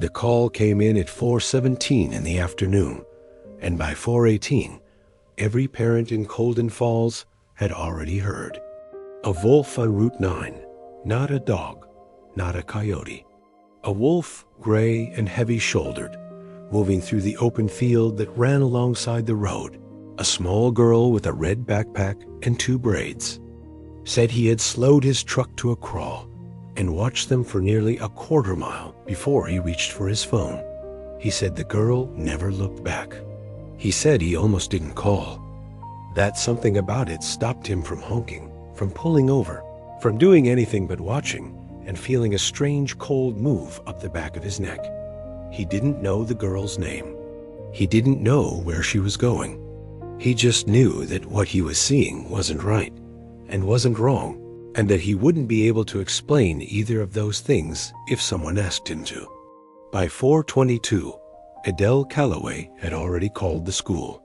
The call came in at 4:17 in the afternoon, and by 4:18, every parent in Colden Falls had already heard. A wolf on Route 9, not a dog, not a coyote. A wolf, gray and heavy-shouldered, moving through the open field that ran alongside the road. A small girl with a red backpack and 2 braids. Said he had slowed his truck to a crawl and watched them for nearly a quarter mile before he reached for his phone. He said the girl never looked back. He said he almost didn't call. That something about it stopped him from honking, from pulling over, from doing anything but watching and feeling a strange cold move up the back of his neck. He didn't know the girl's name. He didn't know where she was going. He just knew that what he was seeing wasn't right and wasn't wrong, and that he wouldn't be able to explain either of those things if someone asked him to. By 4:22, Adele Calloway had already called the school.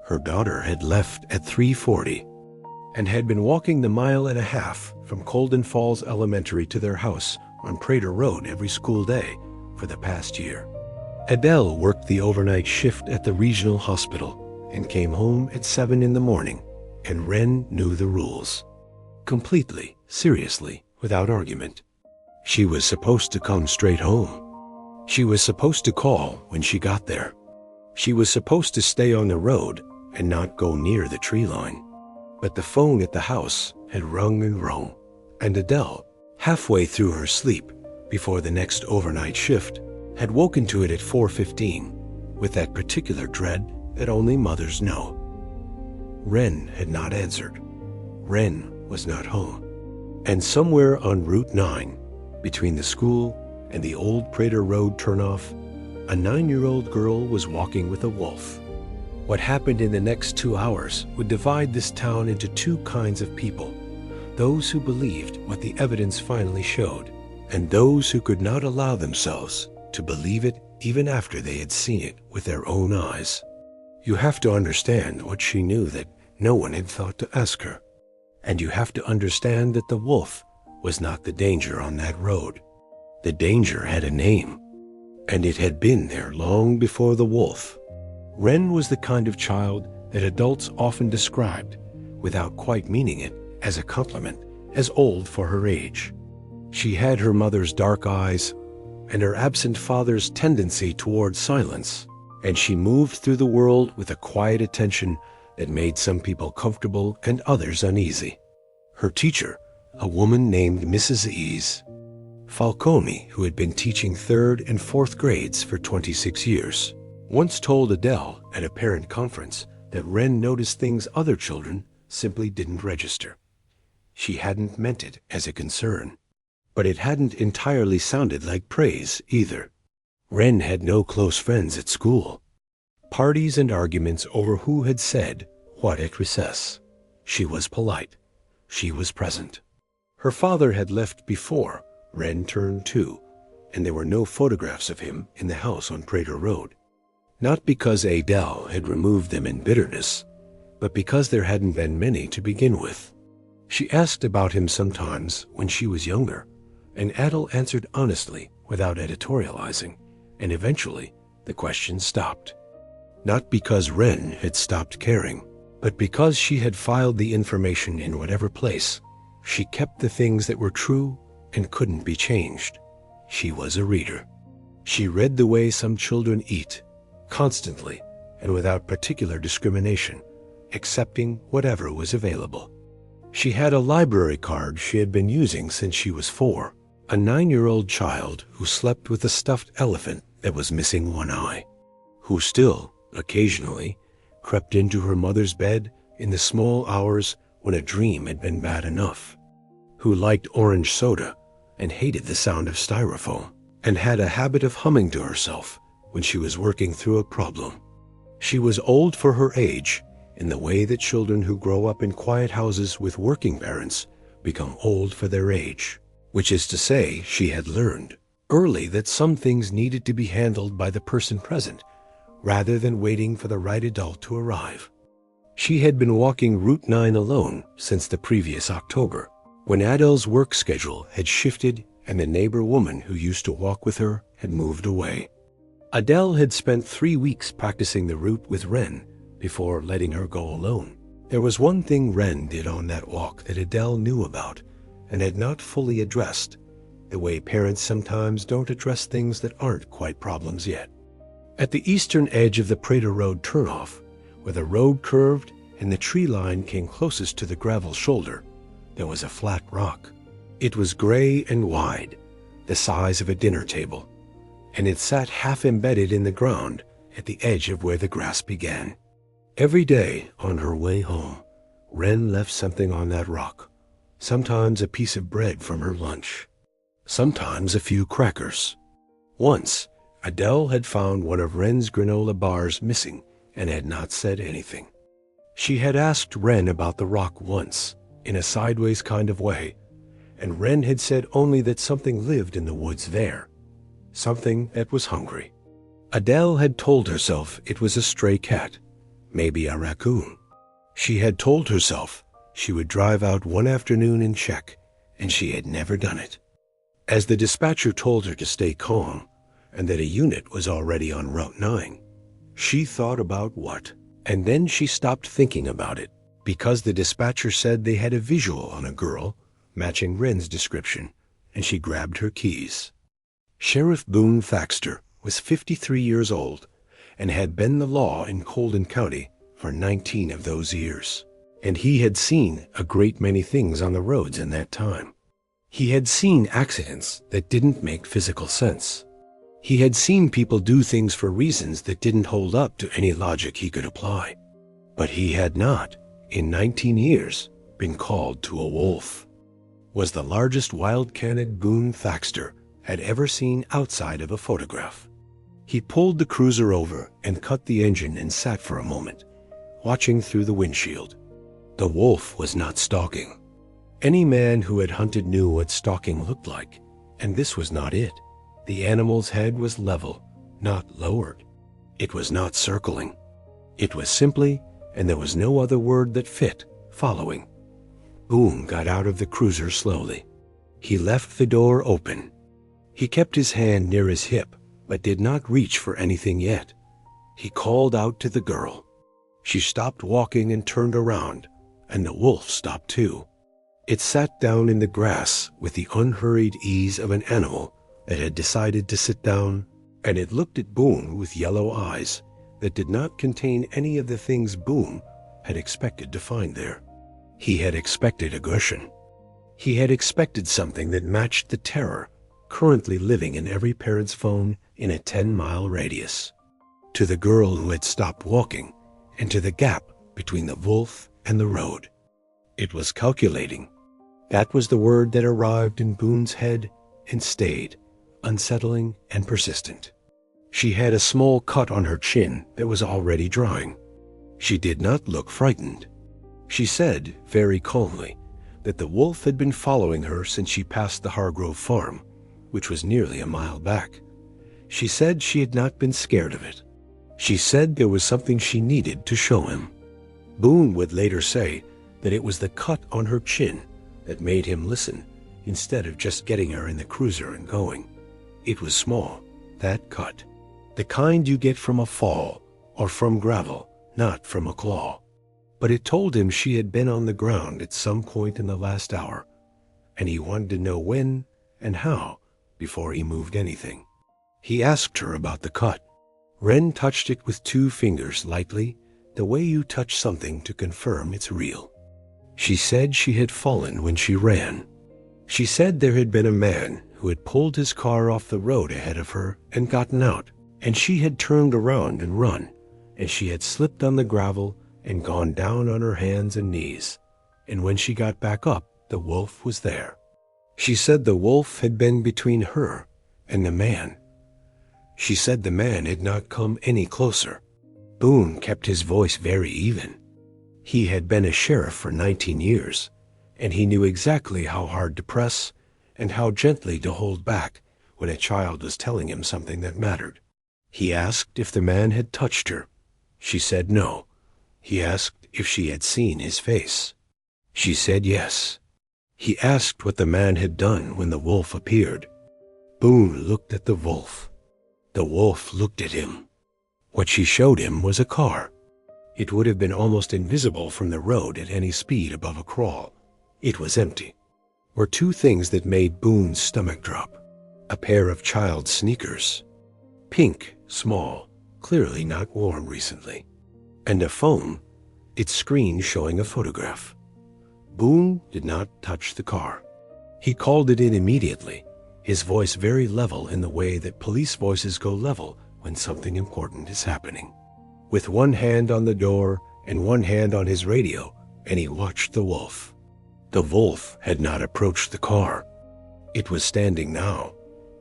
Her daughter had left at 3:40 and had been walking the 1.5 miles from Colden Falls Elementary to their house on Prater Road every school day for the past year. Adele worked the overnight shift at the regional hospital and came home at 7 in the morning, and Wren knew the rules. Completely, seriously, without argument. She was supposed to come straight home. She was supposed to call when she got there. She was supposed to stay on the road and not go near the tree line. But the phone at the house had rung and rung, and Adele, halfway through her sleep before the next overnight shift, had woken to it at 4:15 with that particular dread that only mothers know. Wren had not answered. Wren was not home. And somewhere on Route 9, between the school and the old Prater Road turnoff, a 9-year-old girl was walking with a wolf. What happened in the next 2 hours would divide this town into 2 kinds of people: those who believed what the evidence finally showed, and those who could not allow themselves to believe it even after they had seen it with their own eyes. You have to understand what she knew that no one had thought to ask her. And you have to understand that the wolf was not the danger on that road. The danger had a name, and it had been there long before the wolf. Wren was the kind of child that adults often described, without quite meaning it, as a compliment, as old for her age. She had her mother's dark eyes and her absent father's tendency toward silence, and she moved through the world with a quiet attention that made some people comfortable and others uneasy. Her teacher, a woman named Mrs. Ease Falcone, who had been teaching 3rd and 4th grades for 26 years, once told Adele at a parent conference that Wren noticed things other children simply didn't register. She hadn't meant it as a concern, but it hadn't entirely sounded like praise either. Wren had no close friends at school. Parties and arguments over who had said what at recess. She was polite. She was present. Her father had left before Wren turned 2, and there were no photographs of him in the house on Prater Road. Not because Adele had removed them in bitterness, but because there hadn't been many to begin with. She asked about him sometimes when she was younger, and Adele answered honestly without editorializing, and eventually the question stopped. Not because Wren had stopped caring, but because she had filed the information in whatever place. She kept the things that were true and couldn't be changed. She was a reader. She read the way some children eat, constantly and without particular discrimination, accepting whatever was available. She had a library card she had been using since she was 4, a 9-year-old child who slept with a stuffed elephant that was missing one eye, who still, occasionally, crept into her mother's bed in the small hours when a dream had been bad enough, who liked orange soda and hated the sound of styrofoam, and had a habit of humming to herself when she was working through a problem. She was old for her age in the way that children who grow up in quiet houses with working parents become old for their age, which is to say, she had learned early that some things needed to be handled by the person present rather than waiting for the right adult to arrive. She had been walking Route 9 alone since the previous October, when Adele's work schedule had shifted and the neighbor woman who used to walk with her had moved away. Adele had spent 3 weeks practicing the route with Wren before letting her go alone. There was one thing Wren did on that walk that Adele knew about and had not fully addressed, the way parents sometimes don't address things that aren't quite problems yet. At the eastern edge of the Prater Road turnoff, where the road curved and the tree line came closest to the gravel shoulder, there was a flat rock. It was gray and wide, the size of a dinner table, and it sat half embedded in the ground at the edge of where the grass began. Every day on her way home, Wren left something on that rock, sometimes a piece of bread from her lunch, sometimes a few crackers. Once, Adele had found one of Wren's granola bars missing and had not said anything. She had asked Wren about the rock once, in a sideways kind of way, and Wren had said only that something lived in the woods there, something that was hungry. Adele had told herself it was a stray cat, maybe a raccoon. She had told herself she would drive out one afternoon and check, and she had never done it. As the dispatcher told her to stay calm, and that a unit was already on Route 9, she thought about what, and then she stopped thinking about it, because the dispatcher said they had a visual on a girl matching Wren's description, and she grabbed her keys. Sheriff Boone Thaxter was 53 years old and had been the law in Colden County for 19 of those years, and he had seen a great many things on the roads in that time. He had seen accidents that didn't make physical sense. He had seen people do things for reasons that didn't hold up to any logic he could apply. But he had not, in 19 years, been called to a wolf. Was the largest wild-canned Boone Thaxter had ever seen outside of a photograph. He pulled the cruiser over and cut the engine and sat for a moment, watching through the windshield. The wolf was not stalking. Any man who had hunted knew what stalking looked like, and this was not it. The animal's head was level, not lowered. It was not circling. It was simply, and there was no other word that fit, following. Boone got out of the cruiser slowly. He left the door open. He kept his hand near his hip, but did not reach for anything yet. He called out to the girl. She stopped walking and turned around, and the wolf stopped too. It sat down in the grass with the unhurried ease of an animal that had decided to sit down, and it looked at Boone with yellow eyes that did not contain any of the things Boone had expected to find there. He had expected aggression. He had expected something that matched the terror currently living in every parent's phone in a 10-mile radius. To the girl who had stopped walking, and to the gap between the wolf and the road. It was calculating. That was the word that arrived in Boone's head and stayed, unsettling and persistent. She had a small cut on her chin that was already drying. She did not look frightened. She said, very calmly, that the wolf had been following her since she passed the Hargrove farm, which was nearly a mile back. She said she had not been scared of it. She said there was something she needed to show him. Boone would later say that it was the cut on her chin that made him listen instead of just getting her in the cruiser and going. It was small, that cut. The kind you get from a fall or from gravel, not from a claw. But it told him she had been on the ground at some point in the last hour, and he wanted to know when and how before he moved anything. He asked her about the cut. Wren touched it with 2 fingers lightly, the way you touch something to confirm it's real. She said she had fallen when she ran. She said there had been a man who had pulled his car off the road ahead of her and gotten out, and she had turned around and run, and she had slipped on the gravel and gone down on her hands and knees, and when she got back up, the wolf was there. She said the wolf had been between her and the man. She said the man had not come any closer. Boone kept his voice very even. He had been a sheriff for 19 years, and he knew exactly how hard to press and how gently to hold back when a child was telling him something that mattered. He asked if the man had touched her. She said no. He asked if she had seen his face. She said yes. He asked what the man had done when the wolf appeared. Boone looked at the wolf. The wolf looked at him. What she showed him was a car. It would have been almost invisible from the road at any speed above a crawl. It was empty. Were two things that made Boone's stomach drop. A pair of child's sneakers. Pink, small, clearly not worn recently. And a phone, its screen showing a photograph. Boone did not touch the car. He called it in immediately, his voice very level in the way that police voices go level when something important is happening. With one hand on the door and one hand on his radio, and he watched the wolf. The wolf had not approached the car. It was standing now,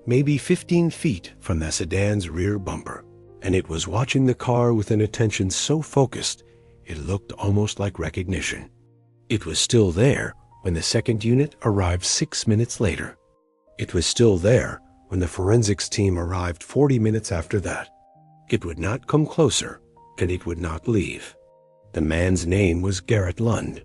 maybe 15 feet from the sedan's rear bumper, and it was watching the car with an attention so focused it looked almost like recognition. It was still there when the second unit arrived 6 minutes later. It was still there when the forensics team arrived 40 minutes after that. It would not come closer, and it would not leave. The man's name was Garrett Lund.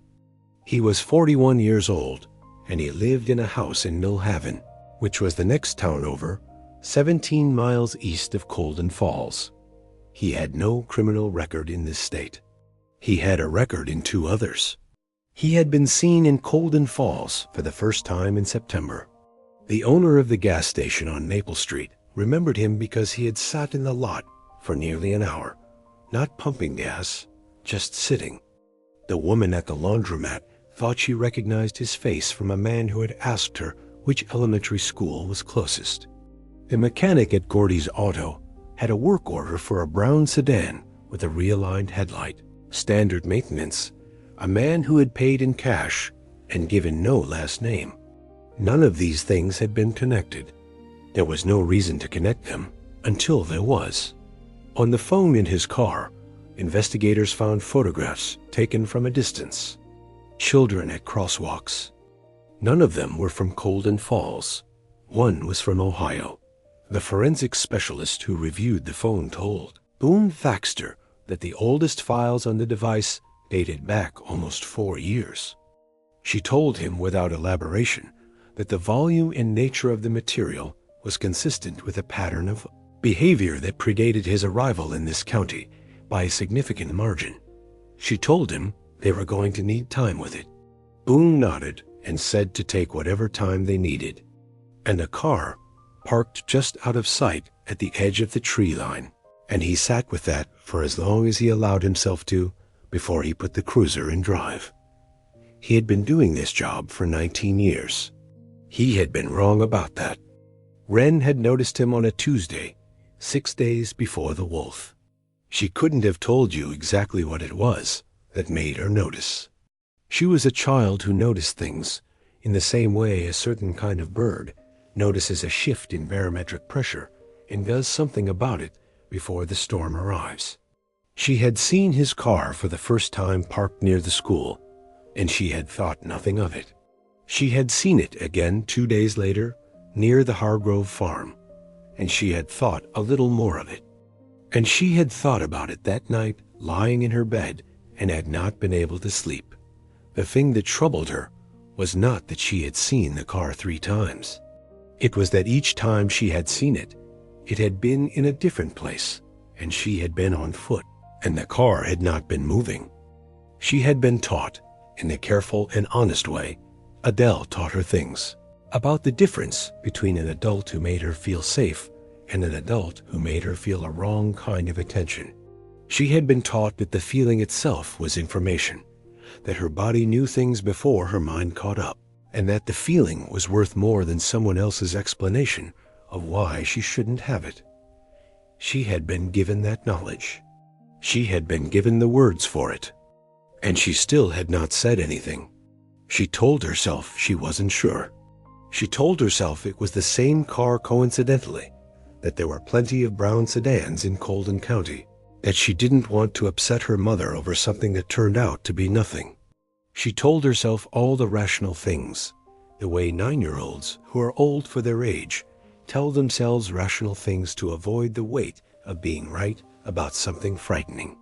He was 41 years old, and he lived in a house in Millhaven, which was the next town over, 17 miles east of Colden Falls. He had no criminal record in this state. He had a record in 2 others. He had been seen in Colden Falls for the first time in September. The owner of the gas station on Maple Street remembered him because he had sat in the lot for nearly an hour, not pumping gas, just sitting. The woman at the laundromat thought she recognized his face from a man who had asked her which elementary school was closest. The mechanic at Gordy's Auto had a work order for a brown sedan with a realigned headlight, standard maintenance, a man who had paid in cash and given no last name. None of these things had been connected. There was no reason to connect them until there was. On the phone in his car, investigators found photographs taken from a distance. Children at crosswalks. None of them were from Colden Falls. One was from Ohio. The forensic specialist who reviewed the phone told Boone Thaxter that the oldest files on the device dated back almost 4 years. She told him without elaboration that the volume and nature of the material was consistent with a pattern of behavior that predated his arrival in this county by a significant margin. She told him they were going to need time with it. Boone nodded and said to take whatever time they needed. And a car parked just out of sight at the edge of the tree line, and he sat with that for as long as he allowed himself to before he put the cruiser in drive. He had been doing this job for 19 years. He had been wrong about that. Wren had noticed him on a Tuesday, 6 days before the wolf. She couldn't have told you exactly what it was that made her notice. She was a child who noticed things in the same way a certain kind of bird notices a shift in barometric pressure and does something about it before the storm arrives. She had seen his car for the first time parked near the school, and she had thought nothing of it. She had seen it again 2 days later near the Hargrove farm, and she had thought a little more of it. And she had thought about it that night lying in her bed and had not been able to sleep. The thing that troubled her was not that she had seen the car 3 times. It was that each time she had seen it, it had been in a different place, and she had been on foot, and the car had not been moving. She had been taught, in a careful and honest way, Adele taught her things, about the difference between an adult who made her feel safe and an adult who made her feel a wrong kind of attention. She had been taught that the feeling itself was information, that her body knew things before her mind caught up, and that the feeling was worth more than someone else's explanation of why she shouldn't have it. She had been given that knowledge. She had been given the words for it, and she still had not said anything. She told herself she wasn't sure. She told herself it was the same car coincidentally, that there were plenty of brown sedans in Colden County, that she didn't want to upset her mother over something that turned out to be nothing. She told herself all the rational things, the way 9-year-olds who are old for their age tell themselves rational things to avoid the weight of being right about something frightening.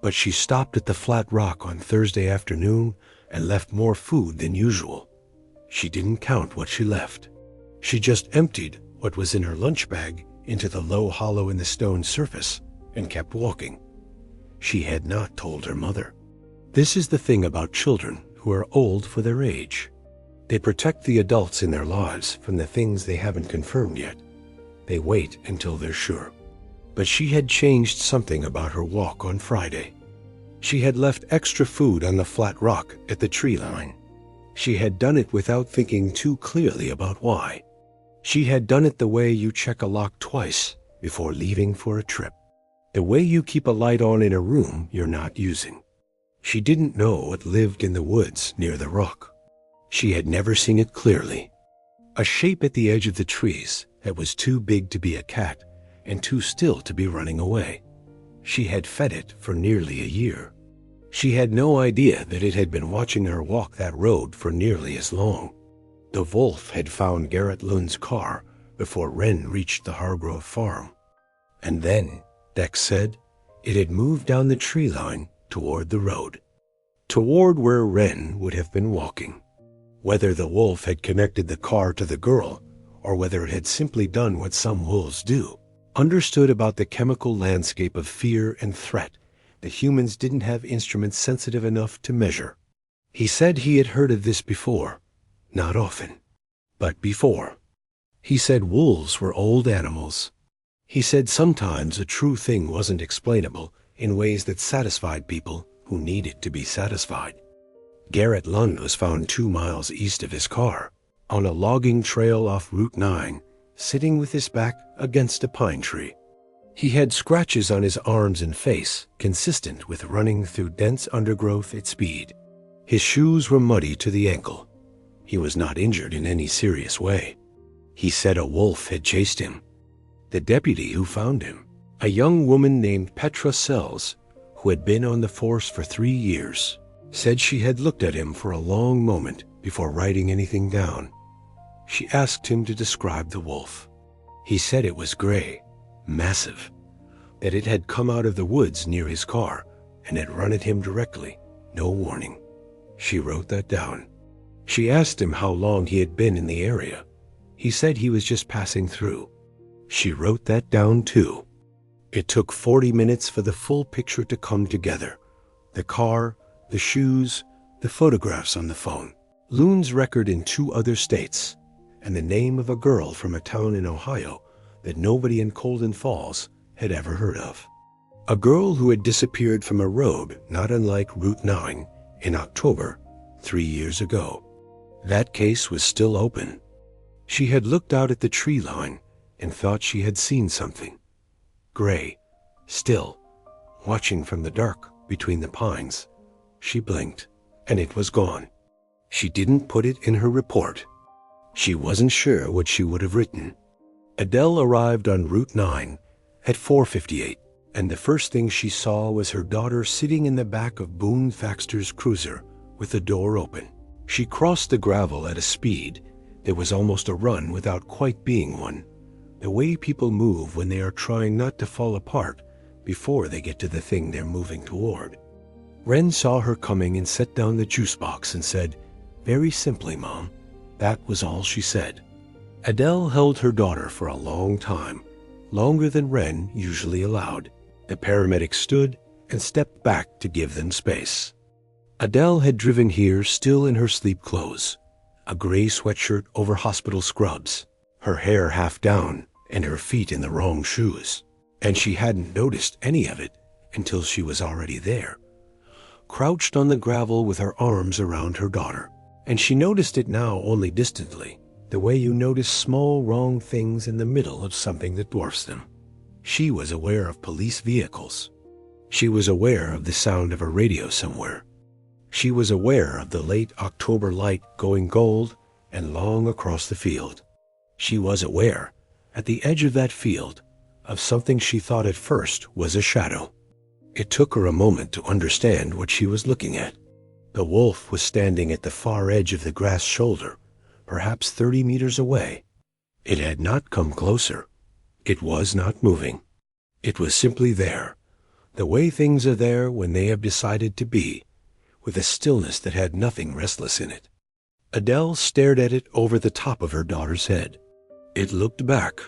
But she stopped at the Flat Rock on Thursday afternoon and left more food than usual. She didn't count what she left. She just emptied what was in her lunch bag into the low hollow in the stone surface and kept walking. She had not told her mother. This is the thing about children who are old for their age. They protect the adults in their lives from the things they haven't confirmed yet. They wait until they're sure. But she had changed something about her walk on Friday. She had left extra food on the flat rock at the tree line. She had done it without thinking too clearly about why. She had done it the way you check a lock twice before leaving for a trip. The way you keep a light on in a room you're not using. She didn't know it lived in the woods near the rock. She had never seen it clearly. A shape at the edge of the trees that was too big to be a cat and too still to be running away. She had fed it for nearly a year. She had no idea that it had been watching her walk that road for nearly as long. The wolf had found Garrett Lund's car before Wren reached the Hargrove farm. And then, Dex said, it had moved down the tree line toward the road, toward where Wren would have been walking. Whether the wolf had connected the car to the girl, or whether it had simply done what some wolves do, understood about the chemical landscape of fear and threat that humans didn't have instruments sensitive enough to measure. He said he had heard of this before, not often, but before. He said wolves were old animals. He said sometimes a true thing wasn't explainable in ways that satisfied people who needed to be satisfied. Garrett Lund was found 2 miles east of his car, on a logging trail off Route 9, sitting with his back against a pine tree. He had scratches on his arms and face, consistent with running through dense undergrowth at speed. His shoes were muddy to the ankle. He was not injured in any serious way. He said a wolf had chased him. The deputy who found him, a young woman named Petra Sells, who had been on the force for 3 years, said she had looked at him for a long moment before writing anything down. She asked him to describe the wolf. He said it was gray, massive, that it had come out of the woods near his car and had run at him directly, no warning. She wrote that down. She asked him how long he had been in the area. He said he was just passing through. She wrote that down too. It took 40 minutes for the full picture to come together. The car, the shoes, the photographs on the phone, Loon's record in 2 other states, and the name of a girl from a town in Ohio that nobody in Colden Falls had ever heard of. A girl who had disappeared from a road not unlike Route 9 in October 3 years ago. That case was still open. She had looked out at the tree line and thought she had seen something. Gray, still, watching from the dark between the pines. She blinked, and it was gone. She didn't put it in her report. She wasn't sure what she would have written. Adele arrived on Route 9 at 4:58, and the first thing she saw was her daughter sitting in the back of Boone Thaxter's cruiser with the door open. She crossed the gravel at a speed that was almost a run without quite being one, the way people move when they are trying not to fall apart before they get to the thing they're moving toward. Wren saw her coming and set down the juice box and said, "Very simply, Mom." That was all she said. Adele held her daughter for a long time, longer than Wren usually allowed. The paramedic stood and stepped back to give them space. Adele had driven here still in her sleep clothes, a gray sweatshirt over hospital scrubs, her hair half down and her feet in the wrong shoes. And she hadn't noticed any of it until she was already there, crouched on the gravel with her arms around her daughter. And she noticed it now only distantly, the way you notice small wrong things in the middle of something that dwarfs them. She was aware of police vehicles. She was aware of the sound of a radio somewhere. She was aware of the late October light going gold and long across the field. She was aware, at the edge of that field, of something she thought at first was a shadow. It took her a moment to understand what she was looking at. The wolf was standing at the far edge of the grass shoulder, perhaps 30 meters away. It had not come closer. It was not moving. It was simply there, the way things are there when they have decided to be, with a stillness that had nothing restless in it. Adele stared at it over the top of her daughter's head. It looked back.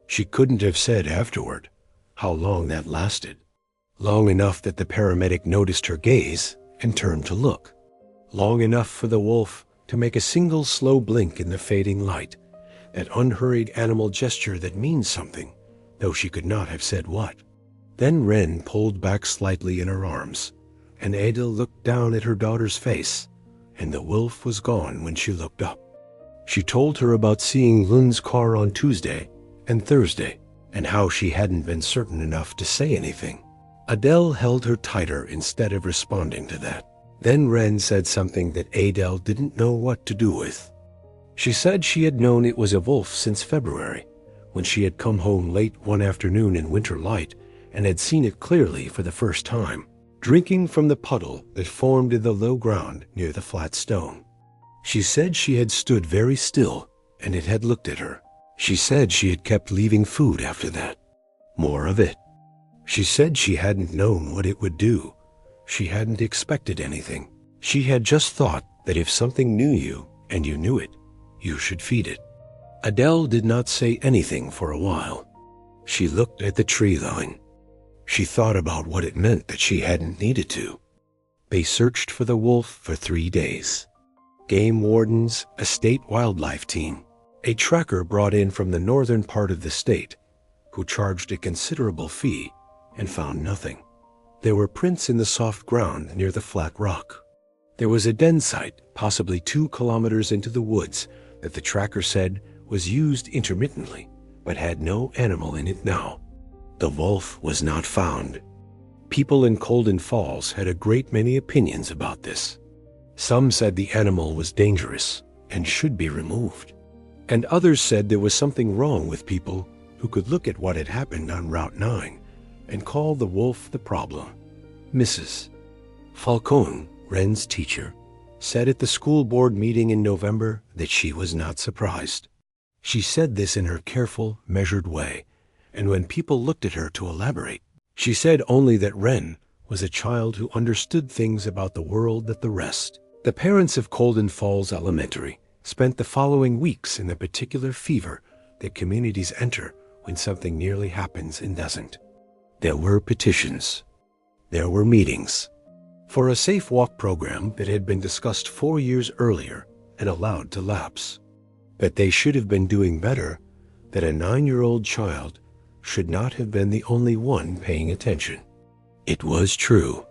She couldn't have said afterward how long that lasted. Long enough that the paramedic noticed her gaze and turned to look. Long enough for the wolf to make a single slow blink in the fading light, that unhurried animal gesture that means something, though she could not have said what. Then Wren pulled back slightly in her arms, and Adele looked down at her daughter's face, and the wolf was gone when she looked up. She told her about seeing Lund's car on Tuesday and Thursday, and how she hadn't been certain enough to say anything. Adele held her tighter instead of responding to that. Then Wren said something that Adele didn't know what to do with. She said she had known it was a wolf since February, when she had come home late one afternoon in winter light and had seen it clearly for the first time, drinking from the puddle that formed in the low ground near the flat stone. She said she had stood very still, and it had looked at her. She said she had kept leaving food after that. More of it. She said she hadn't known what it would do. She hadn't expected anything. She had just thought that if something knew you, and you knew it, you should feed it. Adele did not say anything for a while. She looked at the tree line. She thought about what it meant that she hadn't needed to. They searched for the wolf for 3 days. Game wardens, a state wildlife team, a tracker brought in from the northern part of the state, who charged a considerable fee, and found nothing. There were prints in the soft ground near the flat rock. There was a den site, possibly 2 kilometers into the woods, that the tracker said was used intermittently, but had no animal in it now. The wolf was not found. People in Colden Falls had a great many opinions about this. Some said the animal was dangerous and should be removed, and others said there was something wrong with people who could look at what had happened on Route 9 and call the wolf the problem. Mrs. Falcone, Wren's teacher, said at the school board meeting in November that she was not surprised. She said this in her careful, measured way, and when people looked at her to elaborate, she said only that Wren was a child who understood things about the world that the rest. The parents of Colden Falls Elementary spent the following weeks in the particular fever that communities enter when something nearly happens and doesn't. There were petitions. There were meetings for a safe walk program that had been discussed 4 years earlier and allowed to lapse. That they should have been doing better, that a 9-year-old child should not have been the only one paying attention. It was true.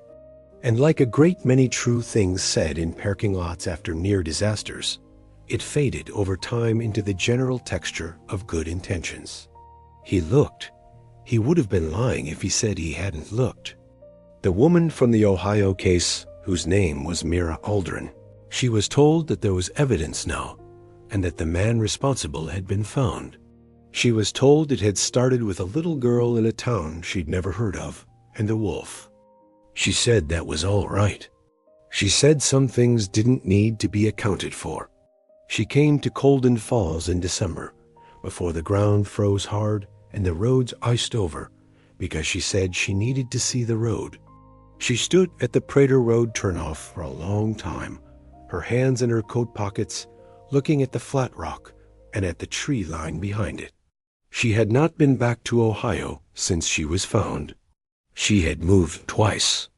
And like a great many true things said in parking lots after near disasters, it faded over time into the general texture of good intentions. He looked. He would have been lying if he said he hadn't looked. The woman from the Ohio case, whose name was Mira Aldrin, she was told that there was evidence now, and that the man responsible had been found. She was told it had started with a little girl in a town she'd never heard of, and a wolf. She said that was all right. She said some things didn't need to be accounted for. She came to Colden Falls in December, before the ground froze hard and the roads iced over, because she said she needed to see the road. She stood at the Prater Road turnoff for a long time, her hands in her coat pockets, looking at the flat rock and at the tree line behind it. She had not been back to Ohio since she was found. She had moved twice.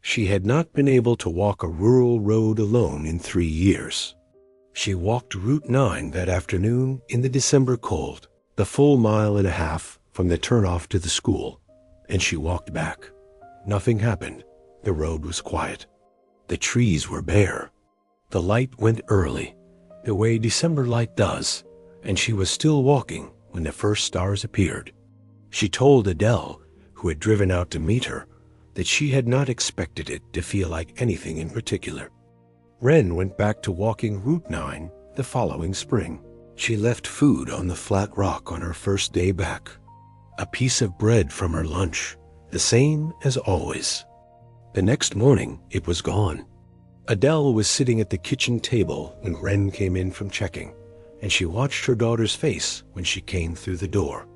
She had not been able to walk a rural road alone in 3 years. She walked Route 9 that afternoon in the December cold, the full 1.5 miles from the turnoff to the school, and she walked back. Nothing happened. The road was quiet. The trees were bare. The light went early, the way December light does, and she was still walking when the first stars appeared. She told Adele, who had driven out to meet her, that she had not expected it to feel like anything in particular. Wren went back to walking Route 9 the following spring. She left food on the flat rock on her first day back. A piece of bread from her lunch, the same as always. The next morning, it was gone. Adele was sitting at the kitchen table when Wren came in from checking, and she watched her daughter's face when she came through the door.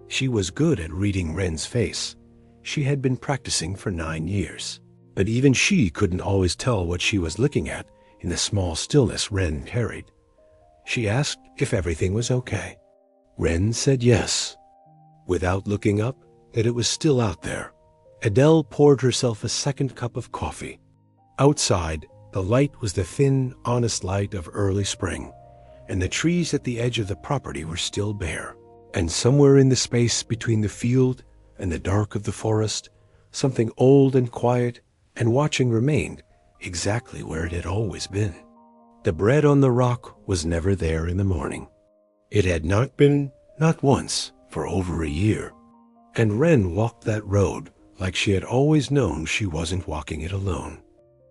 She was good at reading Wren's face. She had been practicing for 9 years. But even she couldn't always tell what she was looking at in the small stillness Wren carried. She asked if everything was okay. Wren said yes, without looking up, that it was still out there. Adele poured herself a second cup of coffee. Outside, the light was the thin, honest light of early spring, and the trees at the edge of the property were still bare. And somewhere in the space between the field and the dark of the forest, something old and quiet and watching remained exactly where it had always been. The bread on the rock was never there in the morning. It had not been, not once, for over a year. And Wren walked that road like she had always known she wasn't walking it alone.